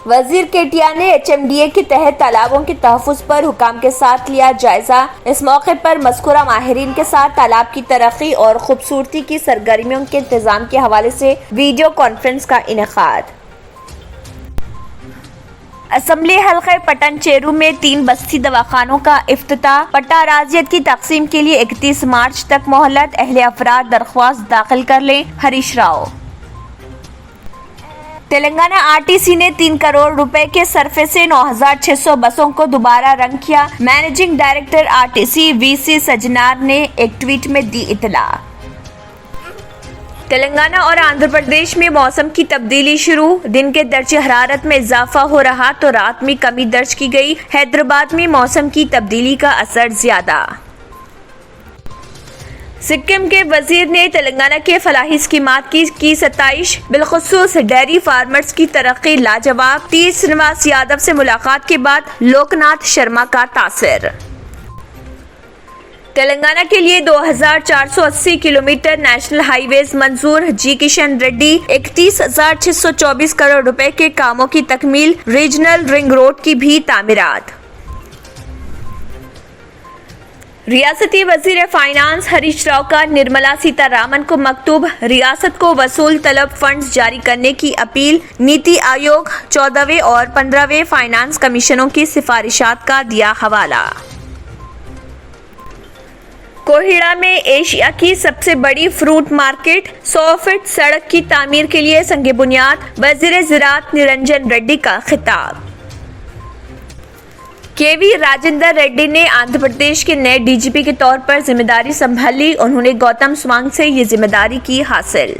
वजीर केटिया ने HMDA के तहत तालाबों के तहफ्फुज़ पर हुकाम के साथ लिया जायजा। इस मौके पर मज़कूरा माहिरीन के साथ तालाब की तरक्की और खूबसूरती की सरगर्मियों के इंतजाम के हवाले से वीडियो कॉन्फ्रेंस का इनेकाद। असम्बली हल्के पटन चेरू में 3 बस्ती दवाखानों का इफ्तिताह। पट्टा अराजियत की तकसीम के लिए 31 मार्च तक मोहलत। अहले अफराद दरख्वास्त दाखिल कर लें। हरीश राव। तेलंगाना RTC ने 3 करोड़ रुपए के सरफे से 9600 बसों को दोबारा रंग किया। Managing director RTC VC Sajjanar ने एक ट्वीट में दी इत्तला। तेलंगाना और आंध्र प्रदेश में मौसम की तब्दीली शुरू। दिन के दर्जे हरारत में इजाफा हो रहा तो रात में कमी दर्ज की गई। हैदराबाद में मौसम की तब्दीली का असर ज्यादा। सिक्किम के वजीर ने तेलंगाना के फलाही स्कीमात की सताइश। बिलखुसूस डेयरी फार्मर्स की तरक्की लाजवाब। T श्रीनिवास यादव से मुलाकात के बाद लोकनाथ शर्मा का तासर। तेलंगाना के लिए 2480 किलोमीटर नेशनल हाईवेज मंजूर। G किशन रेड्डी। 31,624 करोड़ रुपए के कामों की तकमील। रीजनल रिंग रोड की भी तामीरात। रियासती वजीर फाइनेंस हरीश राव का निर्मला सीतारामन को मकतूब। रियासत को वसूल तलब फंड्स जारी करने की अपील। नीति आयोग 14वें और 15वें फाइनेंस कमीशनों की सिफारिशात का दिया हवाला। कोहिड़ा में एशिया की सबसे बड़ी फ्रूट मार्केट। 100 फीट सड़क की तामीर के लिए संगे बुनियाद। वजीर ज़राअत निरंजन रेड्डी का खिताब। KV राजेंद्र रेड्डी ने आंध्र प्रदेश के नए DGP के तौर पर जिम्मेदारी संभाली। उन्होंने गौतम स्वांग से ये जिम्मेदारी की हासिल।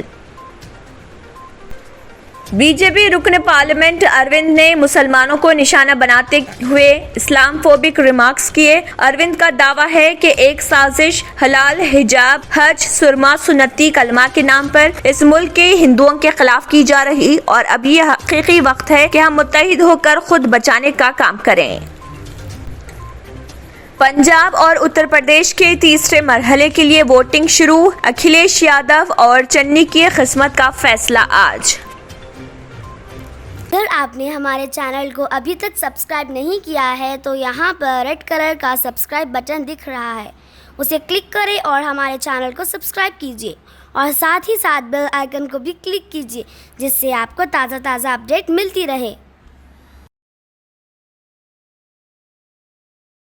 BJP रुकन पार्लियामेंट अरविंद ने मुसलमानों को निशाना बनाते हुए इस्लामफोबिक रिमार्क्स किए। अरविंद का दावा है कि एक साजिश हलाल, हिजाब, हज, सुरमा, सुन्नती कलमा के नाम पर इस मुल्क के हिंदुओं के खिलाफ की जा रही और अब ये हकीकी वक्त है कि हम मुत्तहिद होकर खुद बचाने का काम करें। पंजाब और उत्तर प्रदेश के तीसरे मरहले के लिए वोटिंग शुरू। अखिलेश यादव और चन्नी की किस्मत का फैसला आज। अगर आपने हमारे चैनल को अभी तक सब्सक्राइब नहीं किया है तो यहाँ पर रेड कलर का सब्सक्राइब बटन दिख रहा है, उसे क्लिक करें और हमारे चैनल को सब्सक्राइब कीजिए और साथ ही साथ बेल आइकन को भी क्लिक कीजिए जिससे आपको ताज़ा अपडेट मिलती रहे।